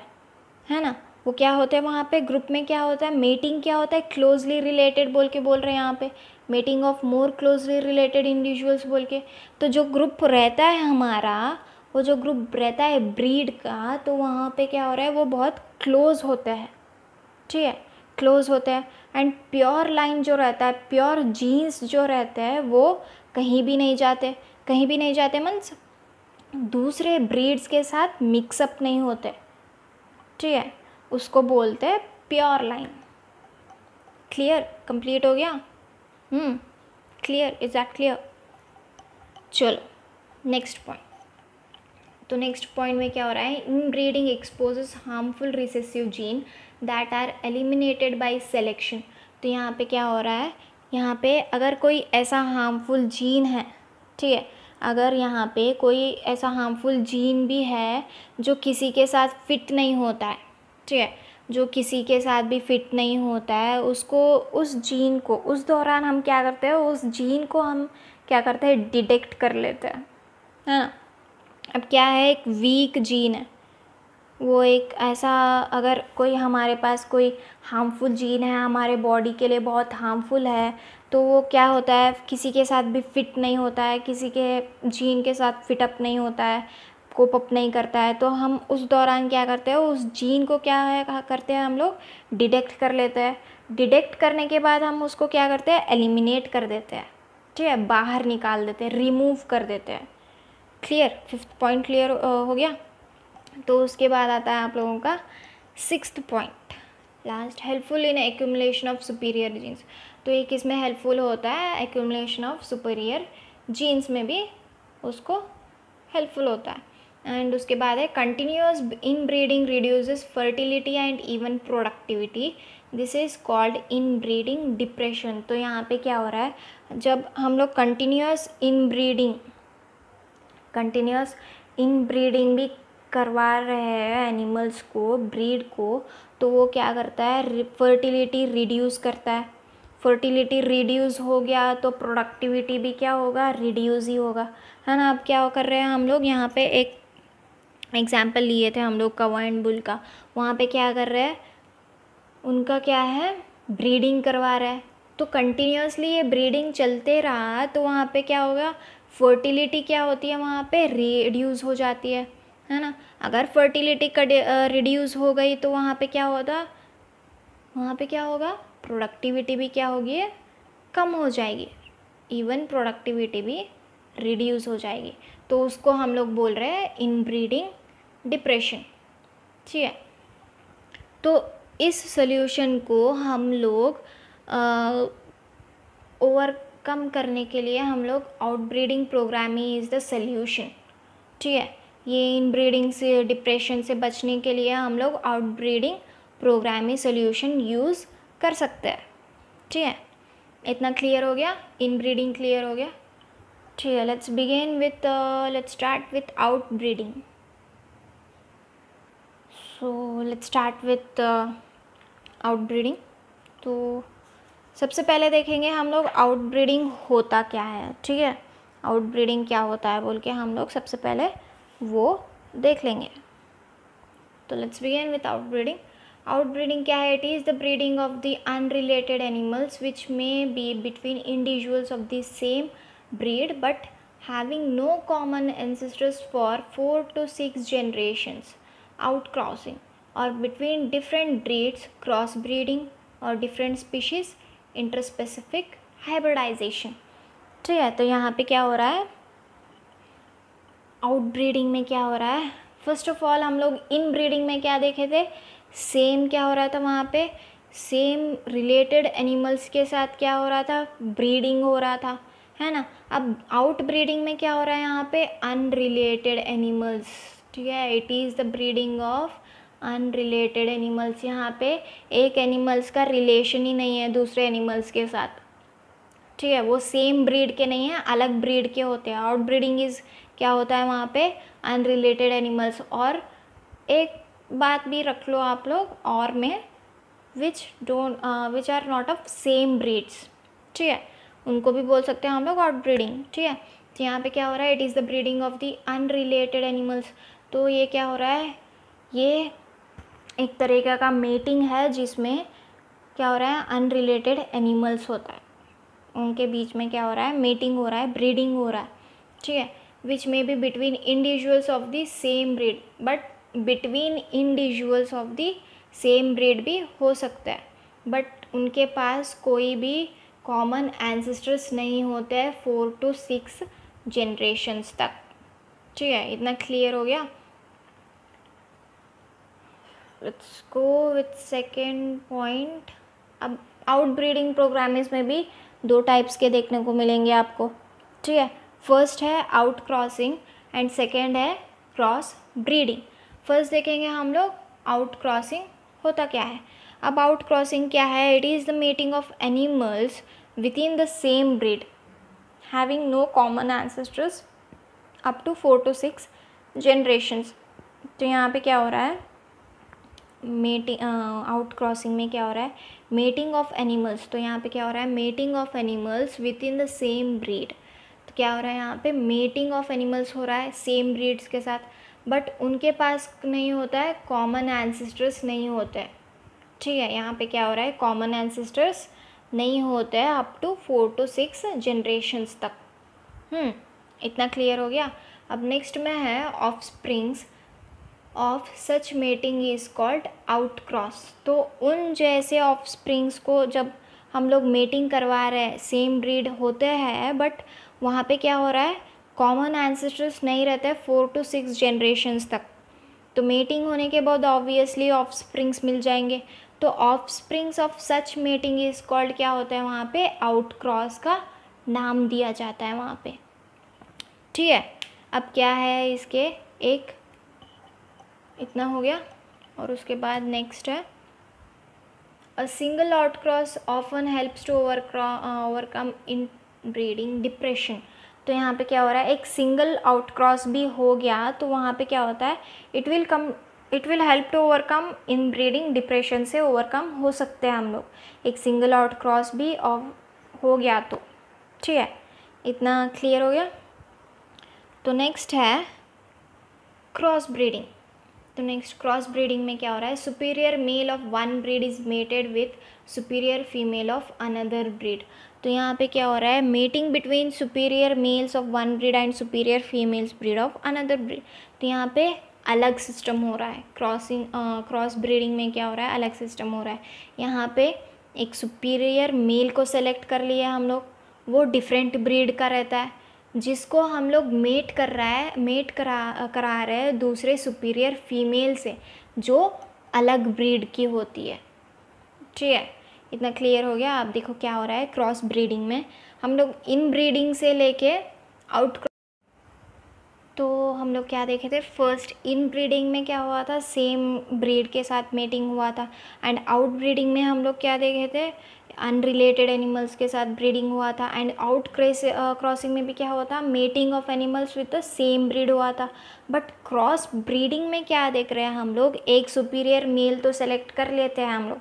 है ना। वो क्या होता है वहाँ पे ग्रुप में, क्या होता है, मेटिंग क्या होता है, क्लोजली रिलेटेड बोल के बोल रहे हैं यहाँ पे, mating of more closely related individuals बोल के। तो जो ग्रुप रहता है हमारा, वो जो ग्रुप रहता है ब्रीड का, तो वहाँ पे क्या हो रहा है, वो बहुत क्लोज होता है, ठीक है, क्लोज होते हैं। एंड प्योर लाइन जो रहता है, प्योर जीन्स जो रहते हैं वो कहीं भी नहीं जाते, कहीं भी नहीं जाते मीन्स दूसरे ब्रीड्स के साथ मिक्सअप नहीं होते, ठीक है, उसको बोलते हैं प्योर लाइन। क्लियर, कंप्लीट हो गया, क्लियर, इज दैट क्लियर। चलो नेक्स्ट पॉइंट। तो नेक्स्ट पॉइंट में क्या हो रहा है, inbreeding exposes harmful recessive gene that are eliminated by selection. तो यहाँ पे क्या हो रहा है, यहाँ पे अगर कोई ऐसा हार्मफुल जीन है, ठीक है, अगर यहाँ पे कोई ऐसा हार्मफुल जीन भी है जो किसी के साथ फिट नहीं होता है, ठीक है, जो किसी के साथ भी फिट नहीं होता है, उसको, उस जीन को उस दौरान हम क्या करते हैं, उस जीन को हम क्या करते हैं, डिटेक्ट कर लेते हैं, है ना। अब क्या है, एक वीक जीन है, वो एक ऐसा, अगर कोई हमारे पास कोई हार्मफुल जीन है, हमारे बॉडी के लिए बहुत हार्मफुल है, तो वो क्या होता है, किसी के साथ भी फिट नहीं होता है, किसी के जीन के साथ फिट अप नहीं होता है, कोप अप नहीं करता है, तो हम उस दौरान क्या करते हैं, उस जीन को क्या है करते हैं, हम लोग डिटेक्ट कर लेते हैं। डिटेक्ट करने के बाद हम उसको क्या करते हैं, एलिमिनेट कर देते हैं, ठीक है, बाहर निकाल देते हैं, रिमूव कर देते हैं। क्लियर, फिफ्थ पॉइंट क्लियर हो गया। तो उसके बाद आता है आप लोगों का sixth point, last, helpful in accumulation of superior genes. तो एक इसमें हेल्पफुल होता है, एक्यूमुलेशन ऑफ सुपीरियर जीन्स में भी उसको हेल्पफुल होता है। एंड उसके बाद है continuous in breeding reduces fertility and even productivity, this is called in breeding depression. तो यहाँ पे क्या हो रहा है, जब हम लोग कंटिन्यूअस इन ब्रीडिंग भी करवा रहे हैं एनिमल्स को, ब्रीड को, तो वो क्या करता है, फर्टिलिटी रिड्यूस करता है। फर्टिलिटी रिड्यूस हो गया तो प्रोडक्टिविटी भी क्या होगा, रिड्यूस ही होगा, है ना। अब क्या कर रहे हैं हम लोग, यहाँ पे एक एग्जाम्पल लिए थे हम लोग कवा एंड बुल का, वहाँ पे क्या कर रहे हैं, उनका क्या है, ब्रीडिंग करवा रहा है, तो कंटिन्यूसली ये ब्रीडिंग चलते रहा तो वहाँ पे क्या होगा, फर्टिलिटी क्या होती है, वहाँ पे रिड्यूस हो जाती है ना। अगर फर्टिलिटी रिड्यूस हो गई तो वहाँ पे क्या होगा, वहाँ पे क्या होगा, प्रोडक्टिविटी भी क्या होगी, कम हो जाएगी, इवन प्रोडक्टिविटी भी रिड्यूस हो जाएगी। तो उसको हम लोग बोल रहे हैं इनब्रीडिंग डिप्रेशन, ठीक है। तो इस सॉल्यूशन को हम लोग ओवरकम करने के लिए हम लोग outbreeding programming is the solution, ठीक है। ये इनब्रीडिंग से, डिप्रेशन से बचने के लिए हम लोग आउटब्रीडिंग प्रोग्रामिंग सॉल्यूशन यूज़ कर सकते हैं, ठीक है। इतना क्लियर हो गया, इनब्रीडिंग क्लियर हो गया, ठीक है। Let's start with outbreeding. So let's start with outbreeding. तो सबसे पहले देखेंगे हम लोग आउटब्रीडिंग होता क्या है, ठीक है। आउटब्रीडिंग क्या होता है बोल के हम लोग सबसे पहले वो देख लेंगे। तो let's begin with outbreeding. Outbreeding क्या है, it is the breeding of the unrelated animals which may be between individuals of the same breed but having no common ancestors for 4 to 6 generations, outcrossing, or between different breeds, crossbreeding, or different species, interspecific hybridization, ठीक है। तो यहाँ पे क्या हो रहा है, outbreeding में क्या हो रहा है, फर्स्ट ऑफ ऑल हम लोग इन ब्रीडिंग में क्या देखे थे, सेम क्या हो रहा था, वहाँ पे सेम रिलेटेड एनिमल्स के साथ क्या हो रहा था, ब्रीडिंग हो रहा था, है ना। अब आउट ब्रीडिंग में क्या हो रहा है, यहाँ पे अनरिलेटेड एनिमल्स, ठीक है। It is the breeding of unrelated animals, यहाँ पे एक एनिमल्स का रिलेशन ही नहीं है दूसरे एनिमल्स के साथ, ठीक है, वो सेम ब्रीड के नहीं है, अलग ब्रीड के होते हैं। आउट ब्रीडिंग इज़ क्या होता है वहाँ पे, अनरिलेटेड एनिमल्स। और एक बात भी रख लो आप लोग और में, which are not of same breeds, ठीक है, उनको भी बोल सकते हैं हम लोग आउट ब्रीडिंग, ठीक है। तो यहाँ पे क्या हो रहा है, it is the breeding of the unrelated animals. तो ये क्या हो रहा है, ये एक तरीके का मेटिंग है जिसमें क्या हो रहा है, अनरिलेटेड एनिमल्स होता है, उनके बीच में क्या हो रहा है, मेटिंग हो रहा है, ब्रीडिंग हो रहा है, ठीक है। Which may be between individuals of the same breed, but between individuals of the same breed भी हो सकता है, बट उनके पास कोई भी कॉमन एंसेस्टर्स नहीं होते हैं 4 to 6 जनरेशन्स तक, ठीक है। इतना क्लियर हो गया। Let's go with second point. अब आउट ब्रीडिंग प्रोग्राम्स में भी 2 टाइप्स के देखने को मिलेंगे आपको, ठीक है। फर्स्ट है आउट क्रॉसिंग एंड सेकेंड है क्रॉस ब्रीडिंग। फर्स्ट देखेंगे हम लोग आउट क्रॉसिंग होता क्या है। अब आउट क्रॉसिंग क्या है, it is the mating of animals within the same breed having no common ancestors up to 4 to 6 generations. तो यहाँ पे क्या हो रहा है, मेटिंग आउट क्रॉसिंग में क्या हो रहा है, मेटिंग ऑफ एनिमल्स। तो यहाँ पे क्या हो रहा है, mating of animals within the same breed. तो क्या हो रहा है, यहाँ पे मेटिंग ऑफ एनिमल्स हो रहा है सेम ब्रीड्स के साथ, बट उनके पास नहीं होता है, कॉमन एंसेस्टर्स नहीं होते हैं, ठीक है। यहाँ पे क्या हो रहा है, कॉमन एंसेस्टर्स नहीं होते हैं अप टू 4 to 6 जनरेशन्स तक। इतना क्लियर हो गया। अब नेक्स्ट में है of springs of such mating is called out cross. तो उन जैसे ऑफ स्प्रिंग्स को जब हम लोग मेटिंग करवा रहे हैं, सेम ब्रीड होते हैं, बट वहाँ पे क्या हो रहा है, कॉमन एंसेस्टर्स नहीं रहते 4 to 6 जनरेशन्स तक। तो मेटिंग होने के बाद ऑब्वियसली ऑफ स्प्रिंग्स मिल जाएंगे। तो of springs of such mating is called क्या होता है, वहाँ पे आउट क्रॉस का नाम दिया जाता है वहाँ पे, ठीक है। अब क्या है इसके, एक इतना हो गया। और उसके बाद नेक्स्ट है a single out cross often helps to overcome inbreeding depression. तो यहाँ पे क्या हो रहा है, एक सिंगल आउट क्रॉस भी हो गया तो वहाँ पे क्या होता है, it will help to overcome inbreeding depression, से ओवरकम हो सकते हैं हम लोग, एक सिंगल आउट क्रॉस भी हो गया तो, ठीक है। इतना क्लियर हो गया। तो नेक्स्ट है क्रॉस ब्रीडिंग। तो नेक्स्ट क्रॉस ब्रीडिंग में क्या हो रहा है, superior male of one breed is mated with superior female of another breed. तो यहाँ पे क्या हो रहा है, mating between superior males of one breed and superior females breed of another breed. तो यहाँ पे अलग सिस्टम हो रहा है, क्रॉस ब्रीडिंग में क्या हो रहा है, अलग सिस्टम हो रहा है। यहाँ पे एक सुपीरियर मेल को सेलेक्ट कर लिया हम लोग, वो डिफरेंट ब्रीड का रहता है, जिसको हम लोग मेट करा रहे हैं दूसरे सुपीरियर फीमेल से जो अलग ब्रीड की होती है, ठीक है। इतना क्लियर हो गया। आप देखो क्या हो रहा है, क्रॉस ब्रीडिंग में हम लोग इन ब्रीडिंग से लेके आउट, तो हम लोग क्या देखे थे, फर्स्ट इन ब्रीडिंग में क्या हुआ था, सेम ब्रीड के साथ मेटिंग हुआ था, एंड आउट ब्रीडिंग में हम लोग क्या देखे थे, अनरिलेटेड एनिमल्स के साथ ब्रीडिंग हुआ था, एंड आउट क्रॉसिंग में भी क्या हुआ था, mating of animals with the same breed हुआ था। बट क्रॉस ब्रीडिंग में क्या देख रहे हैं हम लोग, एक सुपीरियर मेल तो सेलेक्ट कर लेते हैं हम लोग,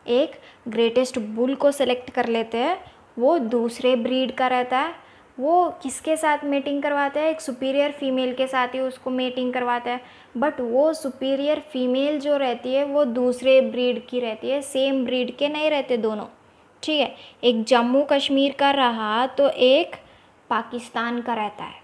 एक ग्रेटेस्ट बुल को सेलेक्ट कर लेते हैं, वो दूसरे ब्रीड का रहता है, वो किसके साथ मेटिंग करवाता है, एक सुपीरियर फीमेल के साथ ही उसको मेटिंग करवाता है, बट वो सुपीरियर फीमेल जो रहती है वो दूसरे ब्रीड की रहती है, सेम ब्रीड के नहीं रहते दोनों, ठीक है। एक जम्मू कश्मीर का रहा तो एक पाकिस्तान का रहता है।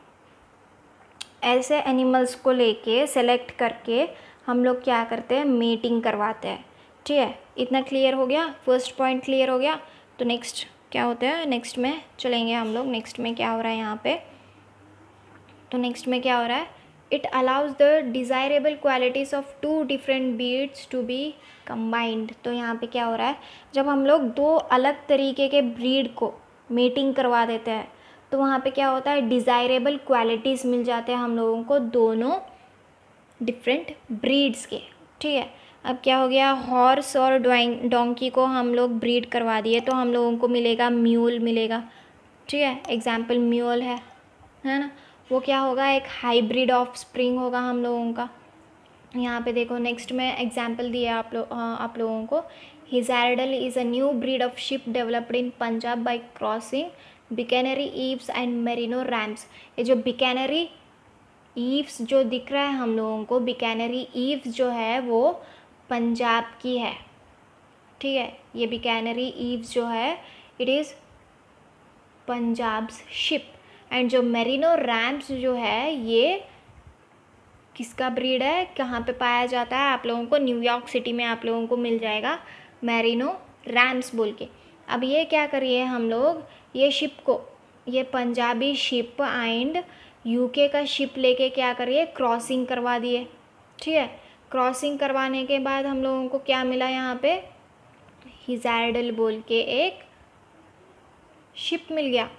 ऐसे एनिमल्स को लेके सेलेक्ट करके हम लोग क्या करते हैं, मेटिंग करवाते हैं, ठीक है। इतना क्लियर हो गया, फर्स्ट पॉइंट क्लियर हो गया। तो नेक्स्ट क्या होता है, नेक्स्ट में चलेंगे हम लोग, नेक्स्ट में क्या हो रहा है यहाँ पे। तो नेक्स्ट में क्या हो रहा है, it allows the desirable qualities of 2 different breeds to be combined. तो यहाँ पे क्या हो रहा है, जब हम लोग 2 अलग तरीके के ब्रीड को मेटिंग करवा देते हैं तो वहाँ पे क्या होता है, डिज़ायरेबल क्वालिटीज़ मिल जाते हैं हम लोगों को दोनों डिफरेंट ब्रीड्स के, ठीक है। अब क्या हो गया, हॉर्स और डोंकी को हम लोग ब्रीड करवा दिए तो हम लोगों को मिलेगा म्यूल मिलेगा। ठीक है, एग्जाम्पल म्यूल है ना। वो क्या होगा, एक हाइब्रिड ऑफ स्प्रिंग होगा हम लोगों का। यहाँ पे देखो नेक्स्ट में एग्जाम्पल दिया आप लोगों को। Hissardale is a new breed of sheep developed in Punjab by crossing Bikaneri ewes and merino rams. ये जो बिकानेरी ईव्स जो दिख रहा है हम लोगों को, बिकानेरी ईव्स जो है वो पंजाब की है। ठीक है, ये बिकानेरी ईव्स जो है it is Punjab's ship. And जो मेरिनो रैम्स जो है ये किसका ब्रीड है, कहाँ पे पाया जाता है, आप लोगों को न्यूयॉर्क सिटी में आप लोगों को मिल जाएगा मेरिनो रैम्स बोल के। अब ये क्या करिए हम लोग, ये शिप को, ये पंजाबी शिप एंड यूके का शिप लेके क्या करिए, क्रॉसिंग करवा दिए। ठीक है, क्रॉसिंग करवाने के बाद हम लोगों को क्या मिला, यहाँ पे हिजार्डल बोल के एक शिप मिल गया।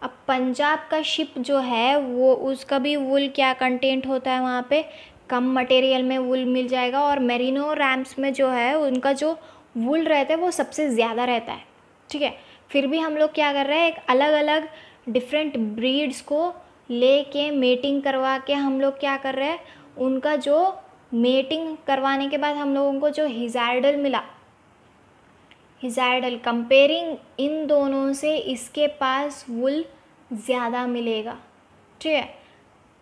अब पंजाब का शिप जो है वो उसका भी वुल क्या कंटेंट होता है, वहाँ पे कम मटेरियल में वुल मिल जाएगा। और मेरिनो रैम्स में जो है उनका जो वुल रहता है वो सबसे ज़्यादा रहता है। ठीक है, फिर भी हम लोग क्या कर रहे हैं, एक अलग अलग डिफरेंट ब्रीड्स को लेके मेटिंग करवा के हम लोग क्या कर रहे हैं, उनका जो मेटिंग करवाने के बाद हम लोगों को जो हिजार्डल मिला, हिजार्डल कंपेयरिंग इन दोनों से इसके पास वुल ज़्यादा मिलेगा। ठीक है,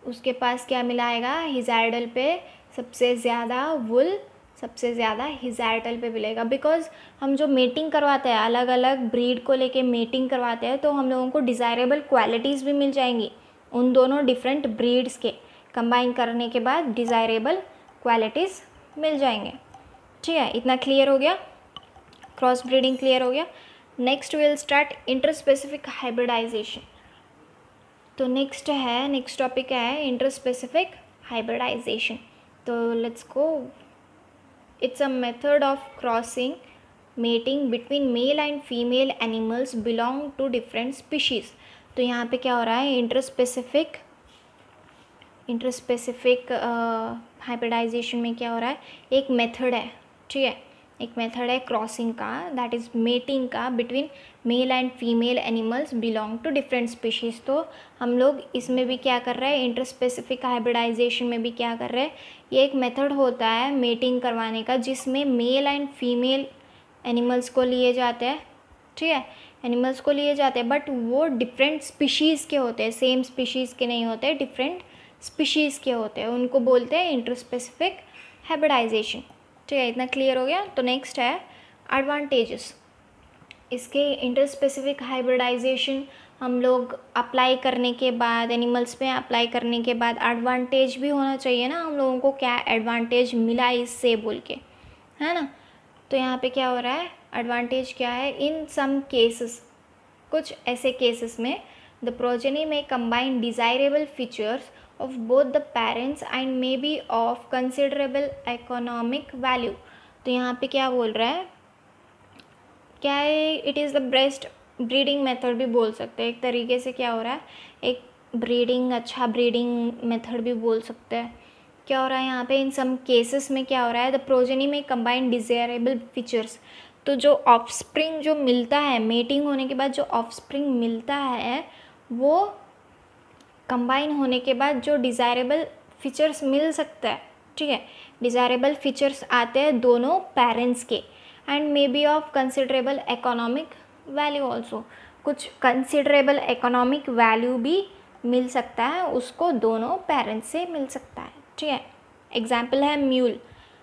उसके पास क्या मिलाएगा, हिजार्डल पे सबसे ज़्यादा वुल, सबसे ज़्यादा हिजार्डल पे मिलेगा। बिकॉज हम जो मेटिंग करवाते हैं, अलग अलग ब्रीड को लेके मेटिंग करवाते हैं, तो हम लोगों को डिज़ायरेबल क्वालिटीज़ भी मिल जाएंगी उन दोनों डिफरेंट ब्रीड्स के कंबाइन करने के बाद डिज़ायरेबल क्वालिटीज़ मिल जाएंगे। ठीक है, इतना क्लियर हो गया, क्रॉस ब्रीडिंग क्लियर हो गया। Next will start interspecific hybridization. तो नेक्स्ट टॉपिक है इंटरस्पेसिफिक हाइब्रिडाइजेशन। तो let's go. It's a method of crossing mating between male and female animals belong to different species. तो यहाँ पे क्या हो रहा है, इंटरस्पेसिफिक हाइब्रिडाइजेशन में क्या हो रहा है, एक मेथड है। ठीक है, एक मेथड है क्रॉसिंग का, दैट इज़ मेटिंग का between male and female animals belong to different species. तो हम लोग इसमें भी क्या कर रहे हैं, इंटरस्पेसिफिक हाइब्रिडाइजेशन में भी क्या कर रहे हैं, ये एक मेथड होता है मेटिंग करवाने का जिसमें मेल एंड फीमेल एनिमल्स को लिए जाते हैं। ठीक है, एनिमल्स को लिए जाते हैं बट वो डिफरेंट स्पीशीज़ के होते हैं, सेम स्पीशीज़ के नहीं होते, डिफरेंट स्पीशीज़ के होते हैं, उनको बोलते हैं इंटरस्पेसिफिक हाइब्रिडाइजेशन। ठीक है, इतना क्लियर हो गया। तो नेक्स्ट है एडवांटेजेस। इसके इंटरस्पेसिफिक हाइब्रिडाइजेशन हम लोग अप्लाई करने के बाद, एनिमल्स पे अप्लाई करने के बाद एडवांटेज भी होना चाहिए ना हम लोगों को, क्या एडवांटेज मिला इससे बोल के, है ना। तो यहाँ पे क्या हो रहा है, एडवांटेज क्या है, इन सम केसेस, कुछ ऐसे केसेस में द प्रोजेनी में combine desirable features of both the parents and may be of considerable economic value। तो यहाँ पे क्या बोल रहा है, क्या है, it is the best breeding method भी बोल सकते हैं एक तरीके से। क्या हो रहा है, एक ब्रीडिंग, अच्छा ब्रीडिंग मेथड भी बोल सकते हैं। क्या हो रहा है यहाँ पे, इन सम केसेस में क्या हो रहा है, द प्रोजेनी में कंबाइन डिज़ायरेबल फीचर्स। तो जो ऑफस्प्रिंग जो मिलता है मेटिंग होने के बाद, जो ऑफस्प्रिंग मिलता है वो कंबाइन होने के बाद जो डिज़ायरेबल फीचर्स मिल सकता है। ठीक है, डिज़ायरेबल फीचर्स आते हैं दोनों पेरेंट्स के, and may be of considerable economic value also. कुछ कंसिडरेबल इकोनॉमिक वैल्यू भी मिल सकता है उसको, दोनों पेरेंट्स से मिल सकता है। ठीक है, एग्जाम्पल है म्यूल।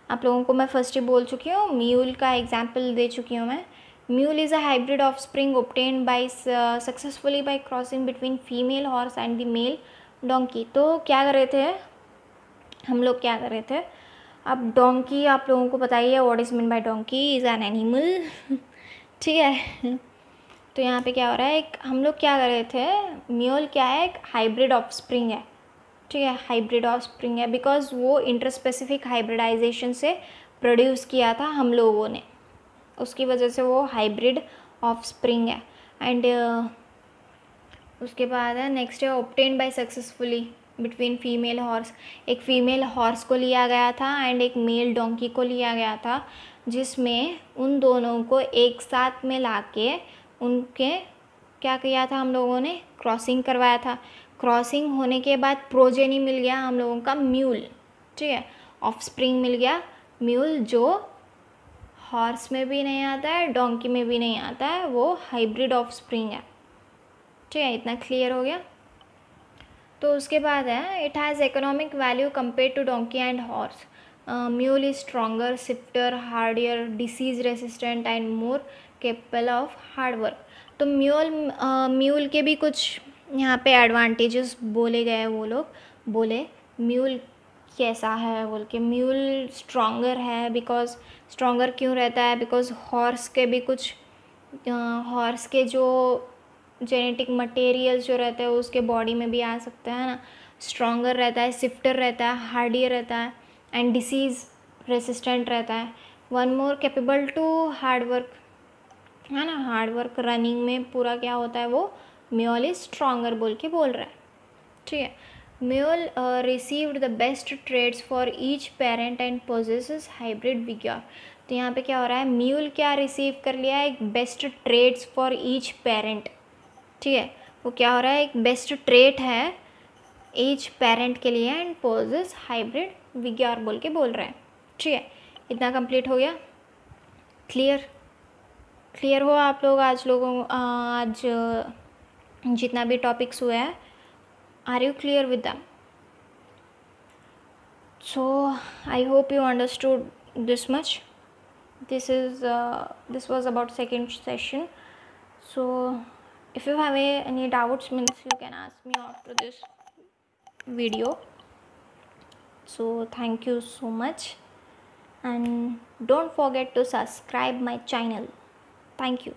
आप लोगों को मैं फर्स्ट ही बोल चुकी हूँ, म्यूल का एग्जाम्पल दे चुकी हूँ मैं। Mule is a hybrid offspring obtained by successfully by crossing between female horse and the male donkey। तो क्या कर रहे थे हम लोग, क्या कर रहे थे, अब डोंकी आप लोगों को बताइए what is mean bye donkey, is an animal. ठीक है, तो यहाँ पे क्या हो रहा है, एक हम लोग क्या कर रहे थे, म्यूल क्या है, एक हाइब्रिड ऑफस्प्रिंग है। ठीक है, हाइब्रिड ऑफस्प्रिंग है बिकॉज वो इंटरस्पेसिफिक हाइब्रिडाइजेशन से प्रोड्यूस किया था हम लोगों ने, उसकी वजह से वो हाइब्रिड ऑफस्प्रिंग है। एंड उसके बाद है नेक्स्ट है obtain bye successfully. Between female horse. एक फीमेल हॉर्स को लिया गया था एंड एक मेल डोंकी को लिया गया था, जिसमें उन दोनों को एक साथ में लाके उनके क्या किया था, हम लोगों ने क्रॉसिंग करवाया था। क्रॉसिंग होने के बाद प्रोजेनी मिल गया हम लोगों का म्यूल, ठीक है, ऑफस्प्रिंग मिल गया म्यूल, जो हॉर्स में भी नहीं आता है, डोंकी में भी नहीं आता है, वो हाइब्रिड ऑफस्प्रिंग है, ठीक है। इतना क्लियर हो गया। तो उसके बाद है it has economic value compare to donkey and horse. Mule is stronger, swifter, hardier, disease resistant and more capable of hard work. तो म्यूल के भी कुछ यहाँ पे एडवांटेजेस बोले गए। वो लोग बोले म्यूल कैसा है बोल के, म्यूल स्ट्रॉन्गर है बिकॉज, स्ट्रॉन्गर क्यों रहता है, बिकॉज हॉर्स के भी कुछ हॉर्स के जो जेनेटिक मटेरियल्स जो रहते हैं उसके बॉडी में भी आ सकता है ना, स्ट्रॉन्गर रहता है, स्विफ्टर रहता है, हार्डियर रहता है एंड डिसीज़ रेसिस्टेंट रहता है। One more capable to hard work, है ना, हार्ड वर्क रनिंग में पूरा क्या होता है वो म्यूल इज स्ट्रॉन्गर बोल के बोल रहा है, ठीक है। Mule received the best traits for each parent and possesses hybrid vigour. तो यहाँ पे क्या हो रहा है, म्यूल क्या रिसीव कर लिया है, एक best traits for each parent, ठीक है। वो क्या हो रहा है, एक बेस्ट ट्रेट है ईच पेरेंट के लिए एंड पोजेस हाइब्रिड विग्योर बोल के बोल रहा है, ठीक है। इतना कंप्लीट हो गया। क्लियर हो आप लोग आज जितना भी टॉपिक्स हुए हैं, are you clear with them? So I hope you understood this much. This was about second session. So if you have any doubts, means you can ask me after this video. So thank you so much, and don't forget to subscribe my channel. Thank you.